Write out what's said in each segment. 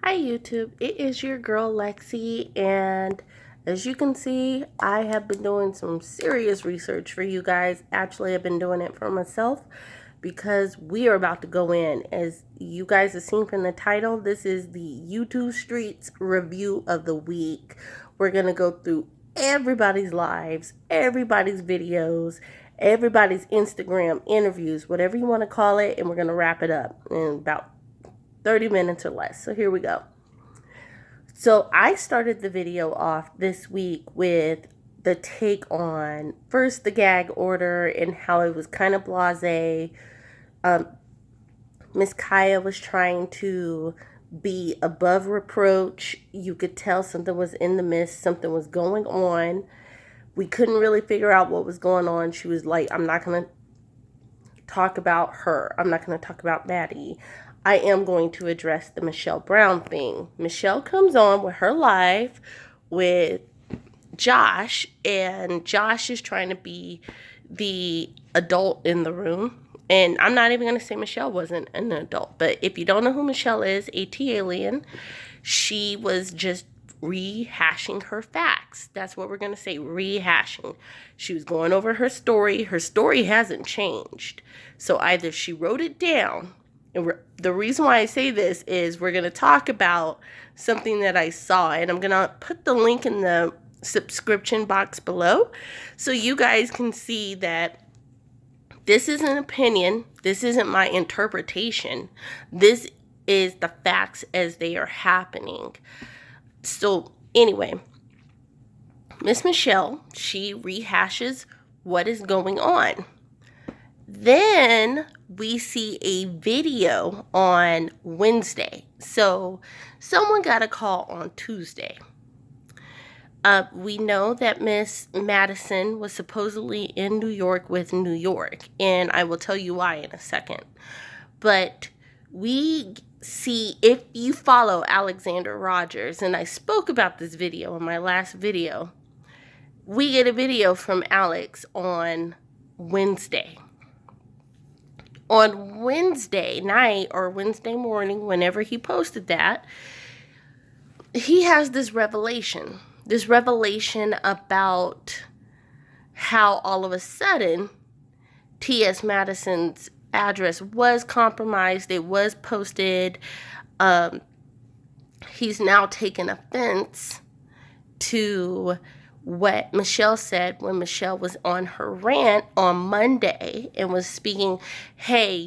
Hi YouTube, it is your girl Lexi, and as you can see, I have been doing some serious research for you guys. Actually, I've been doing it for myself because we are about to go in. As you guys have seen from the title, this is the YouTube Streets Review of the Week. We're going to go through everybody's lives, everybody's videos, everybody's Instagram interviews, whatever you want to call it, and we're going to wrap it up in about 30 minutes or less. So here we go. So I started the video off this week with the take on first the gag order and how it was kind of blasé. Miss Kaya was trying to be above reproach. You could tell something was in the mist, something was going on. We couldn't really figure out what was going on. She was like, I'm not going to talk about her. I'm not going to talk about Maddie. I am going to address the Michelle Brown thing. Michelle comes on with her live with Josh, and Josh is trying to be the adult in the room. And I'm not even going to say Michelle wasn't an adult, but if you don't know who Michelle is, ATLien, she was just rehashing her facts. That's what we're going to say, rehashing. She was going over her story. Her story hasn't changed. So either she wrote it down, and the reason why I say this is we're going to talk about something that I saw, and I'm going to put the link in the subscription box below so you guys can see that this is an opinion. This isn't my interpretation. This is the facts as they are happening. So anyway, Miss Michelle, she rehashes what is going on. Then we see a video on Wednesday. So someone got a call on Tuesday. We know that Miss Madison was supposedly in New York with New York, and I will tell you why in a second. But we see, if you follow Alexander Rodgers, and I spoke about this video in my last video, we get a video from Alex on Wednesday. On Wednesday night or Wednesday morning, whenever he posted that, he has this revelation about how all of a sudden T.S. Madison's address was compromised. It was posted. He's now taken offense to what Michelle said when Michelle was on her rant on Monday and was speaking, hey,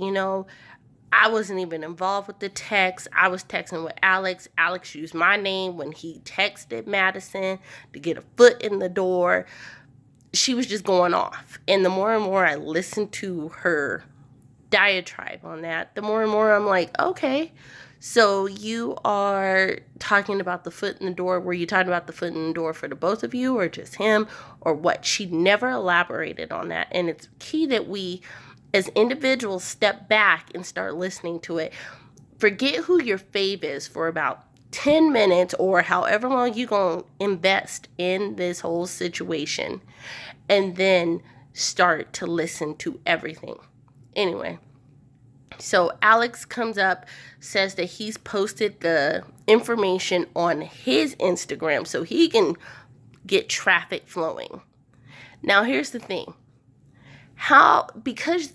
I wasn't even involved with the text. I was texting with Alex. Alex used my name when he texted Madison to get a foot in the door. She was just going off. And the more and more I listened to her diatribe on that, the more and more I'm like, okay, so you are talking about the foot in the door. Were you talking about the foot in the door for the both of you or just him or what? She never elaborated on that. And it's key that we as individuals step back and start listening to it. Forget who your fave is for about 10 minutes or however long you're going to invest in this whole situation, and then start to listen to everything. Anyway, so Alex comes up, says that he's posted the information on his Instagram so he can get traffic flowing. Now, here's the thing. Because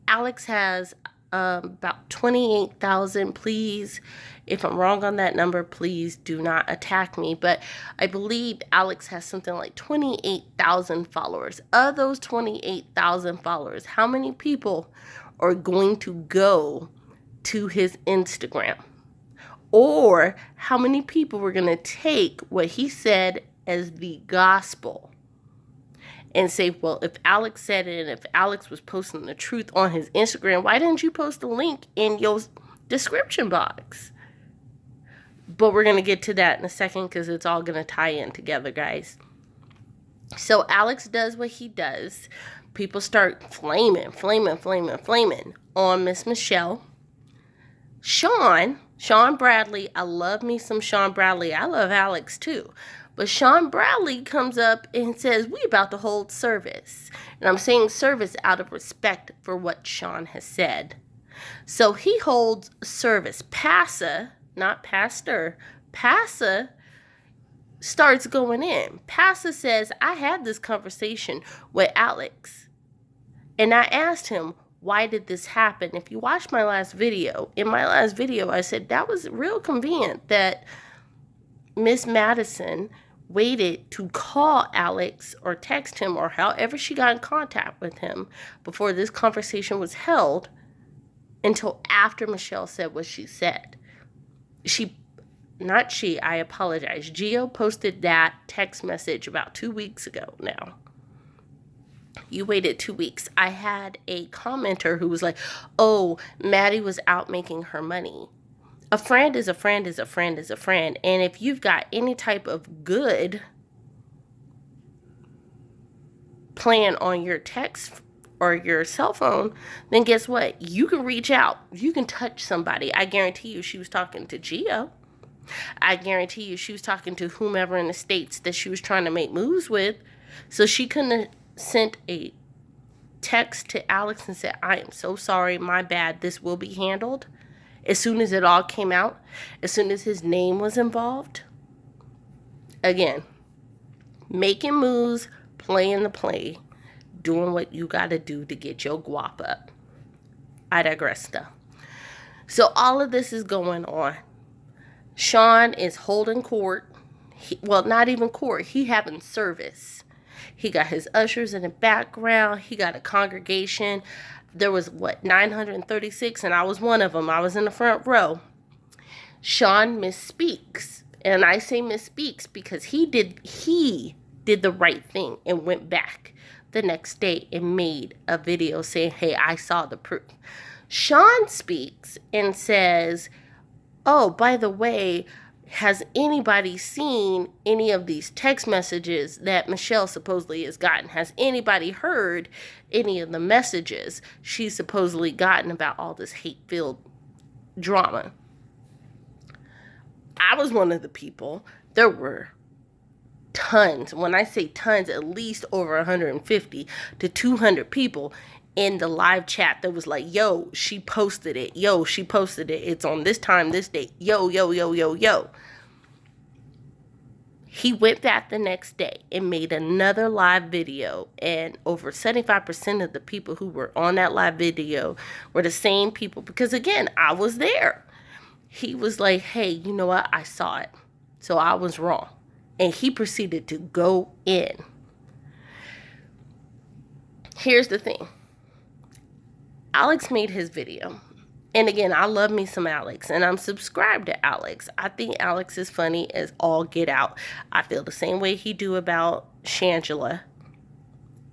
Alex has about 28,000, please, if I'm wrong on that number, please do not attack me. But I believe Alex has something like 28,000 followers. Of those 28,000 followers, how many people are going to go to his Instagram? Or how many people were going to take what he said as the gospel and say, well, if Alex said it and if Alex was posting the truth on his Instagram, why didn't you post a link in your description box? But we're going to get to that in a second because it's all going to tie in together, guys. So Alex does what he does. People start flaming on Miss Michelle. Shawn Bradley, I love me some Shawn Bradley. I love Alex too. But Shawn Bradley comes up and says, we about to hold service. And I'm saying service out of respect for what Shawn has said. So he holds service. PASA, not pastor, Passa starts going in. Passa says, I had this conversation with Alex. And I asked him, why did this happen? If you watch my last video, in my last video, I said that was real convenient that Miss Madison waited to call Alex or text him or however she got in contact with him before this conversation was held until after Michelle said what she said. I apologize. Gio posted that text message about 2 weeks ago now. You waited 2 weeks. I had a commenter who was like, oh, Maddie was out making her money. A friend is a friend is a friend is a friend. And if you've got any type of good plan on your text or your cell phone, then guess what? You can reach out. You can touch somebody. I guarantee you she was talking to Gio. I guarantee you she was talking to whomever in the States that she was trying to make moves with. So she couldn't have sent a text to Alex and said, I am so sorry, my bad, this will be handled. As soon as it all came out, as soon as his name was involved. Again, making moves, playing the play, doing what you got to do to get your guap up. I digress though. So all of this is going on. Shawn is holding court. Not even court. He having service. He got his ushers in the background. He got a congregation. There was, 936, and I was one of them. I was in the front row. Shawn misspeaks. And I say misspeaks because he did the right thing and went back the next day and made a video saying, hey, I saw the proof. Shawn speaks and says, oh, by the way, has anybody seen any of these text messages that Michelle supposedly has gotten? Has anybody heard any of the messages she's supposedly gotten about all this hate-filled drama? I was one of the people. There were tons. When I say tons, at least over 150 to 200 people in the live chat that was like, yo, she posted it. Yo, she posted it. It's on this time, this date. Yo, yo, yo, yo, yo. He went back the next day and made another live video. And over 75% of the people who were on that live video were the same people. Because again, I was there. He was like, hey, you know what? I saw it. So I was wrong. And he proceeded to go in. Here's the thing. Alex made his video. And again, I love me some Alex. And I'm subscribed to Alex. I think Alex is funny as all get out. I feel the same way he do about Shangela.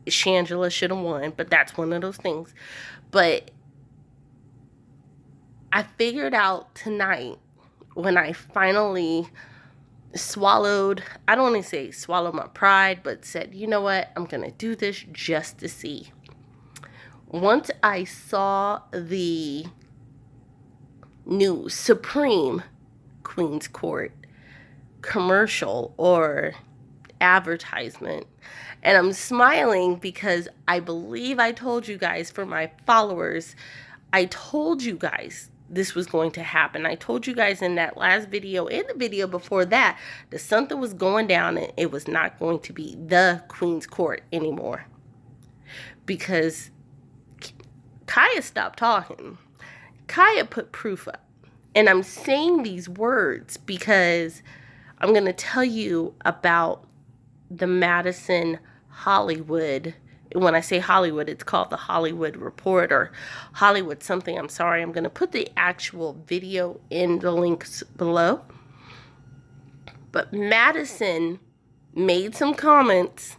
Shangela should have won. But that's one of those things. But I figured out tonight when I finally swallowed, I don't want to say swallow my pride, but said, you know what? I'm going to do this just to see. Once I saw the new Supreme Queen's Court commercial or advertisement, and I'm smiling because I believe I told you guys, for my followers, I told you guys this was going to happen. I told you guys in that last video and the video before that something was going down and it was not going to be the Queen's Court anymore. Because Kaya stopped talking. Kaya put proof up. And I'm saying these words because I'm going to tell you about the Madison Hollywood. When I say Hollywood, it's called the Hollywood Report or Hollywood something. I'm sorry. I'm going to put the actual video in the links below. But Madison made some comments,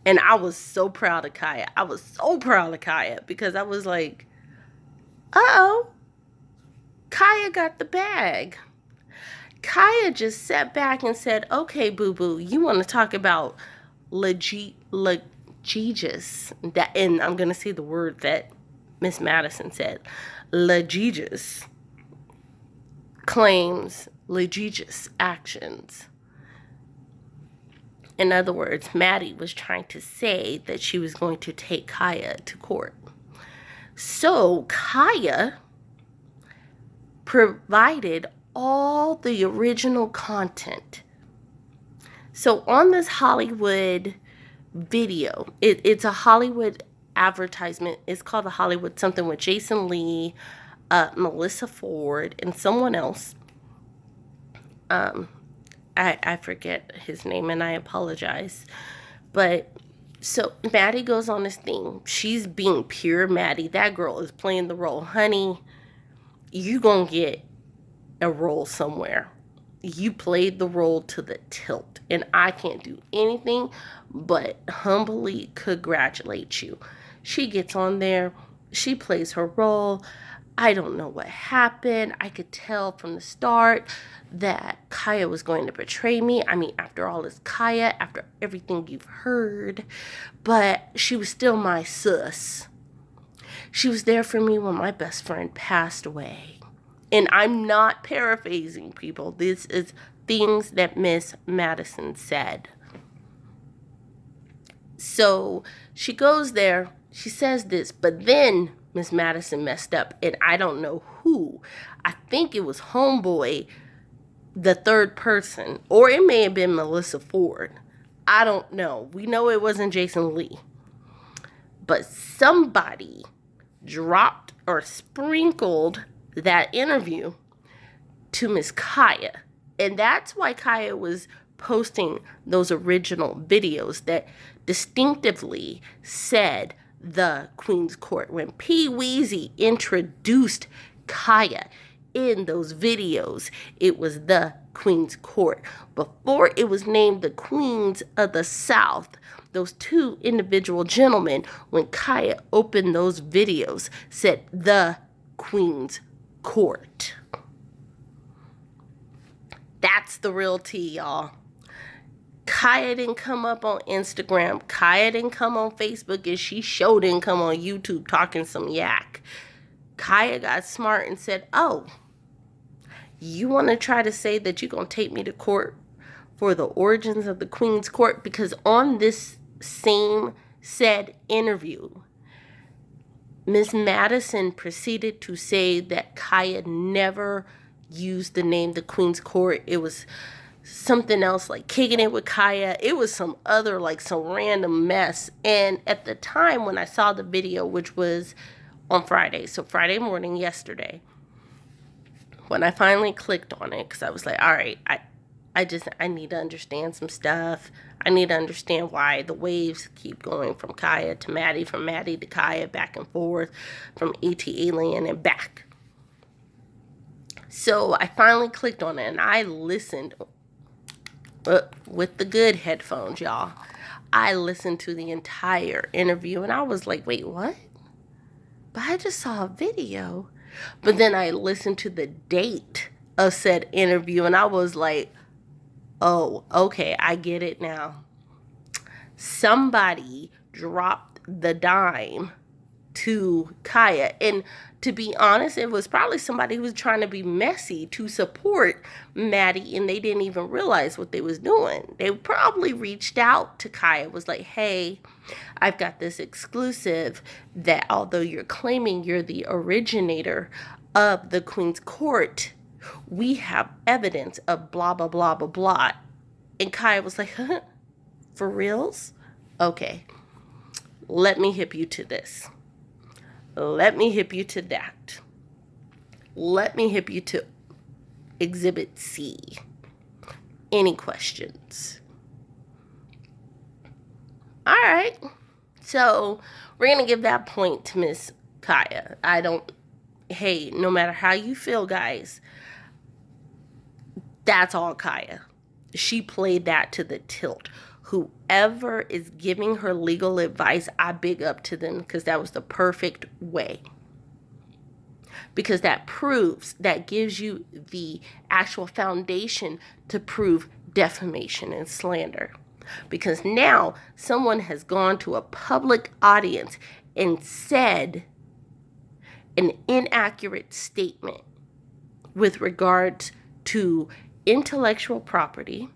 and I was so proud of Kaya. I was so proud of Kaya because I was like, uh-oh, Kaya got the bag. Kaya just sat back and said, okay, boo-boo, you want to talk about litigious, that, and I'm going to say the word that Miss Madison said, litigious claims, litigious actions. In other words, Maddie was trying to say that she was going to take Kaya to court. So Kaya provided all the original content. So on this Hollywood video, it's a Hollywood advertisement. It's called a Hollywood something with Jason Lee, Melissa Ford, and someone else. I forget his name, and I apologize. But so Maddie goes on this thing. She's being pure Maddie. That girl is playing the role. Honey, you gonna get a role somewhere. You played the role to the tilt, and I can't do anything but humbly congratulate you. She gets on there. She plays her role. I don't know what happened. I could tell from the start that Kaya was going to betray me. I mean, after all, it's Kaya, after everything you've heard. But she was still my sis. She was there for me when my best friend passed away. And I'm not paraphrasing, people. This is things that Miss Madison said. So she goes there. She says this, but then Miss Madison messed up, and I don't know who. I think it was Homeboy, the third person, or it may have been Melissa Ford. I don't know. We know it wasn't Jason Lee. But somebody dropped or sprinkled that interview to Miss Kaya. And that's why Kaya was posting those original videos that distinctively said the Queen's Court. When P. Weezy introduced Kaya in those videos, it was the Queen's Court. Before it was named the Queens of the South, those two individual gentlemen, when Kaya opened those videos, said the Queen's Court. That's the real tea, y'all. Kaya didn't come up on Instagram. Kaya didn't come on Facebook, and she sure didn't come on YouTube talking some yak. Kaya got smart and said, oh, you want to try to say that you're going to take me to court for the origins of the Queen's Court? Because on this same said interview, Miss Madison proceeded to say that Kaya never used the name the Queen's Court. It was something else, like kicking it with Kaya. It was some other, like some random mess. And at the time when I saw the video, which was on Friday, so Friday morning yesterday, when I finally clicked on it, because I was like, all right, I need to understand some stuff. I need to understand why the waves keep going from Kaya to Maddie, from Maddie to Kaya, back and forth, from ATLien and back. So I finally clicked on it, and I listened with the good headphones, y'all. I listened to the entire interview, and I was like, wait, what? But I just saw a video. But then I listened to the date of said interview, and I was like, oh, okay, I get it now. Somebody dropped the dime to Kaya. And to be honest, it was probably somebody who was trying to be messy to support Maddie, and they didn't even realize what they was doing. They probably reached out to Kaya, was like, hey, I've got this exclusive that although you're claiming you're the originator of the Queen's Court, we have evidence of blah, blah, blah, blah, blah. And Kaya was like, huh? For reals? Okay, let me hip you to this. Let me hip you to that. Let me hip you to Exhibit C. Any questions? All right. So we're going to give that point to Miss Kaya. Hey, no matter how you feel, guys, that's all Kaya. She played that to the tilt. Whoever is giving her legal advice, I big up to them, because that was the perfect way. Because that gives you the actual foundation to prove defamation and slander. Because now someone has gone to a public audience and said an inaccurate statement with regards to intellectual property,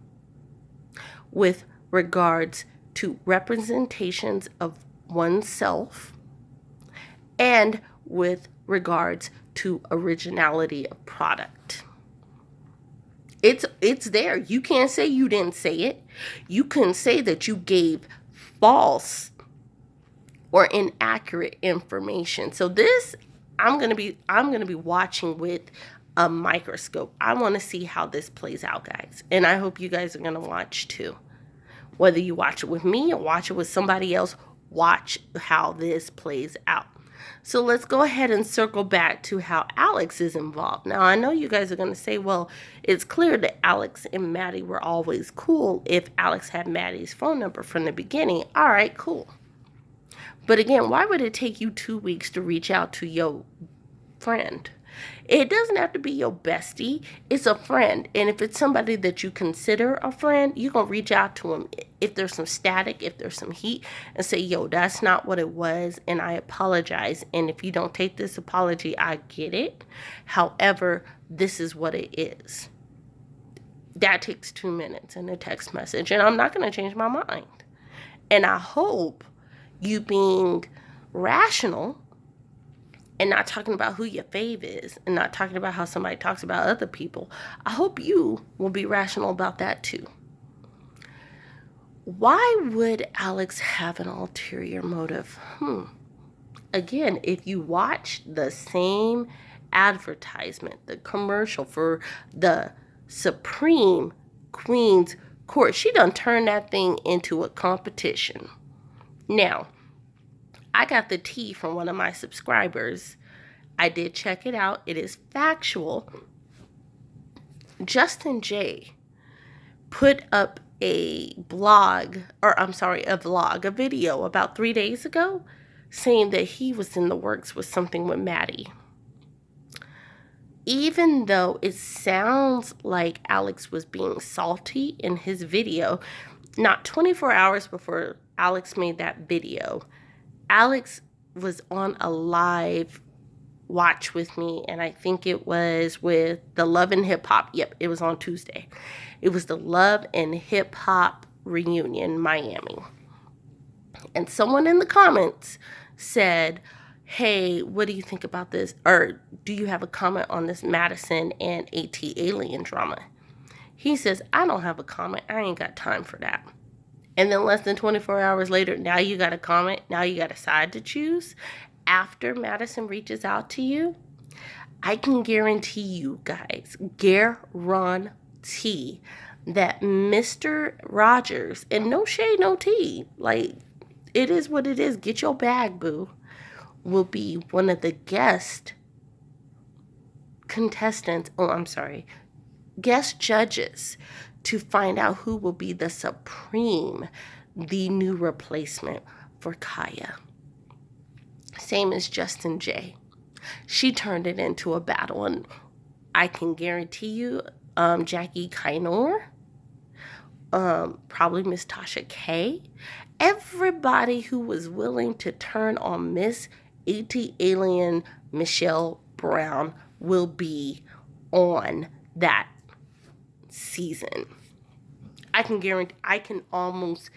with regards to representations of oneself, and with regards to originality of product. It's there. You can't say you didn't say it. You can say that you gave false or inaccurate information. So this, I'm going to be watching with a microscope. I want to see how this plays out, guys. And I hope you guys are going to watch too. Whether you watch it with me or watch it with somebody else, watch how this plays out. So let's go ahead and circle back to how Alex is involved. Now, I know you guys are going to say, well, it's clear that Alex and Maddie were always cool if Alex had Maddie's phone number from the beginning. All right, cool. But again, why would it take you 2 weeks to reach out to your friend? It doesn't have to be your bestie. It's a friend. And if it's somebody that you consider a friend, you're going to reach out to them if there's some static, if there's some heat, and say, yo, that's not what it was, and I apologize. And if you don't take this apology, I get it. However, this is what it is. That takes 2 minutes in a text message, and I'm not going to change my mind. And I hope you being rational and not talking about who your fave is and not talking about how somebody talks about other people, I hope you will be rational about that too. Why would Alex have an ulterior motive? Again, if you watch the same advertisement, the commercial for the Supreme Queen's Court, she done turned that thing into a competition. Now, I got the tea from one of my subscribers. I did check it out. It is factual. Justin J put up a vlog, a video about 3 days ago saying that he was in the works with something with Maddie. Even though it sounds like Alex was being salty in his video, not 24 hours before Alex made that video, Alex was on a live watch with me, and I think it was with the Love and Hip Hop. Yep, it was on Tuesday. It was the Love and Hip Hop reunion, Miami. And someone in the comments said, hey, what do you think about this? Or do you have a comment on this Madison and ATLien drama? He says, I don't have a comment. I ain't got time for that. And then less than 24 hours later, now you got a comment. Now you got a side to choose. After Madison reaches out to you, I can guarantee you guys, guarantee that Mr. Rodgers, and no shade, no tea, like, it is what it is. Get your bag, boo. Will be one of the guest judges to find out who will be the new replacement for Kaya. Same as Justin J. She turned it into a battle, and I can guarantee you, Jackie Kainor, probably Miss Tasha K, everybody who was willing to turn on Miss ATLien Michelle Brown will be on that season. I can almost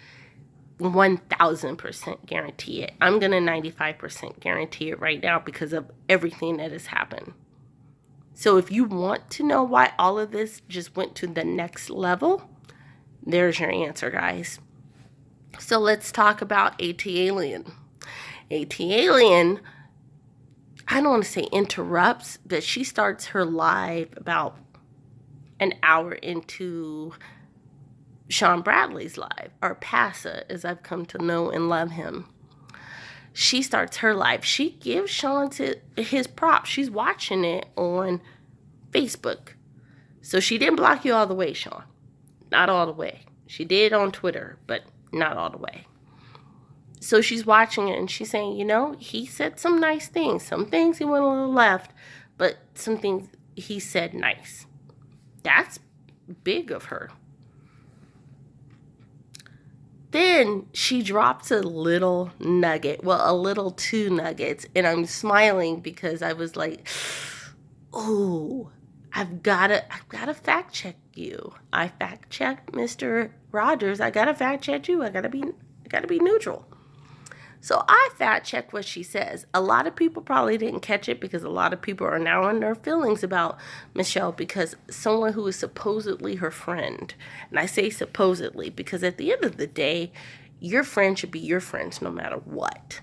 1000% guarantee it. I'm going to 95% guarantee it right now because of everything that has happened. So if you want to know why all of this just went to the next level, there's your answer, guys. So let's talk about ATLien. ATLien, I don't want to say interrupts, but she starts her live about an hour into Shawn Bradley's live, or Passa, as I've come to know and love him. She starts her live. She gives Shawn his props. She's watching it on Facebook. So she didn't block you all the way, Shawn. Not all the way. She did on Twitter, but not all the way. So she's watching it and she's saying, you know, he said some nice things. Some things he went a little left, but some things he said nice. That's big of her. Then she drops a little nugget. Well, a little two nuggets. And I'm smiling because I was like, oh, I've gotta fact check you. I fact checked Mr. Rodgers. I gotta fact check you. I gotta be neutral. So I fact checked what she says. A lot of people probably didn't catch it because a lot of people are now in their feelings about Michelle because someone who is supposedly her friend, and I say supposedly because at the end of the day, your friend should be your friends no matter what.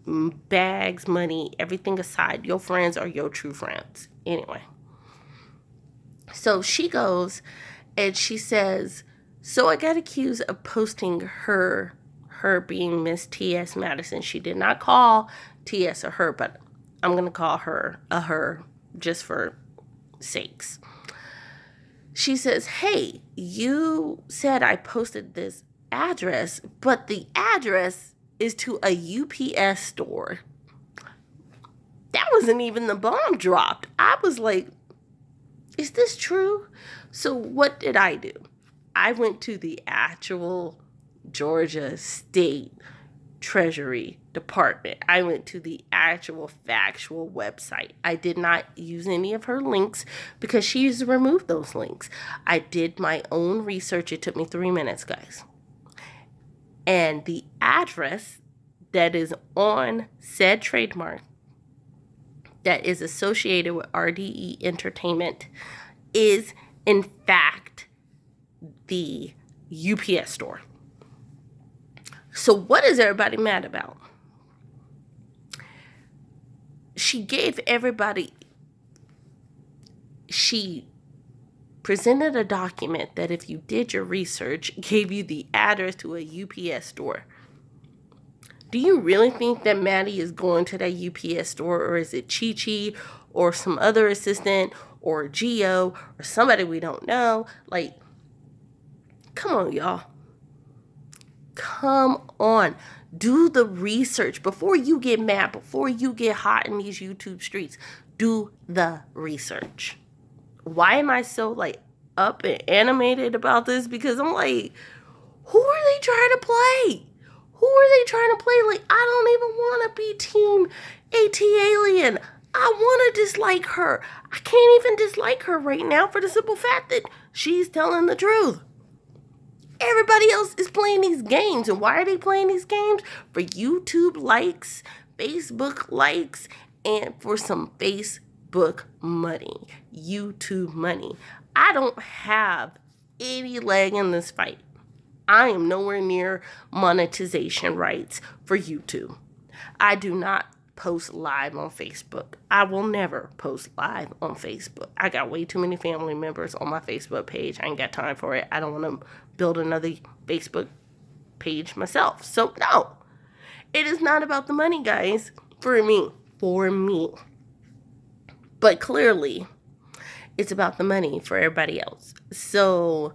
Bags, money, everything aside, your friends are your true friends. Anyway. So she goes and she says, so I got accused of posting her being Miss T.S. Madison. She did not call T.S. a her, but I'm going to call her a her just for sakes. She says, hey, you said I posted this address, but the address is to a UPS store. That wasn't even the bomb dropped. I was like, is this true? So what did I do? I went to the actual Georgia State Treasury Department. I went to the actual factual website. I did not use any of her links because she used to remove those links. I did my own research. It took me 3 minutes, guys. And the address that is on said trademark that is associated with RDE Entertainment is, in fact, the UPS store. So what is everybody mad about? She gave everybody, she presented a document that if you did your research, gave you the address to a UPS store. Do you really think that Maddie is going to that UPS store, or is it Chi-Chi or some other assistant or Gio or somebody we don't know? Like, come on, y'all. Come on. Do the research before you get mad, before you get hot in these YouTube streets. Do the research. Why am I so up and animated about this? Because I'm like, who are they trying to play? Who are they trying to play? Like, I don't even want to be team ATLien. I want to dislike her. I can't even dislike her right now for the simple fact that she's telling the truth. Everybody else is playing these games. And why are they playing these games? For YouTube likes, Facebook likes, and for some Facebook money, YouTube money. I don't have any leg in this fight. I am nowhere near monetization rights for YouTube. I do not post live on Facebook. I will never post live on Facebook. I got way too many family members on my Facebook page. I ain't got time for it. I don't want to build another Facebook page myself. So no, it is not about the money, guys, for me. But clearly, it's about the money for everybody else. So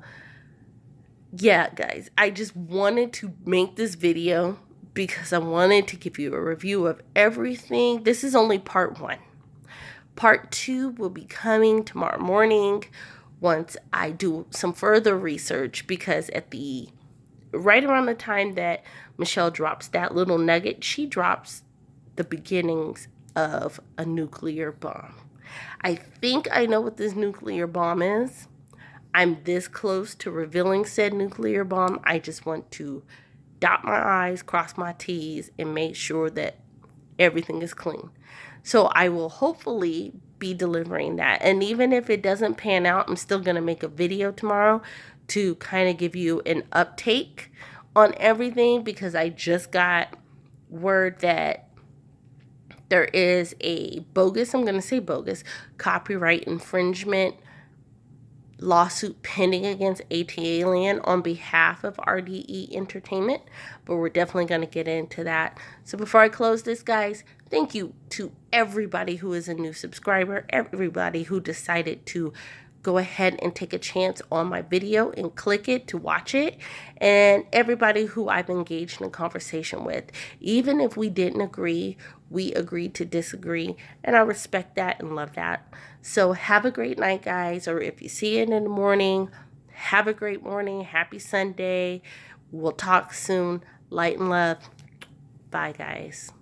yeah, guys, I just wanted to make this video because I wanted to give you a review of everything. This is only part 1. Part 2 will be coming tomorrow morning once I do some further research, because right around the time that Michelle drops that little nugget, she drops the beginnings of a nuclear bomb. I think I know what this nuclear bomb is. I'm this close to revealing said nuclear bomb. I just want to dot my I's, cross my T's, and make sure that everything is clean. So I will hopefully be delivering that. And even if it doesn't pan out, I'm still going to make a video tomorrow to kind of give you an uptake on everything, because I just got word that there is a bogus, I'm going to say bogus, copyright infringement lawsuit pending against ATLien on behalf of RDE Entertainment, but we're definitely going to get into that. So before I close this, guys, thank you to everybody who is a new subscriber, everybody who decided to go ahead and take a chance on my video and click it to watch it, and everybody who I've engaged in a conversation with. Even if we didn't agree, we agreed to disagree, and I respect that and love that. So have a great night, guys, or if you see it in the morning, have a great morning. Happy Sunday. We'll talk soon. Light and love. Bye, guys.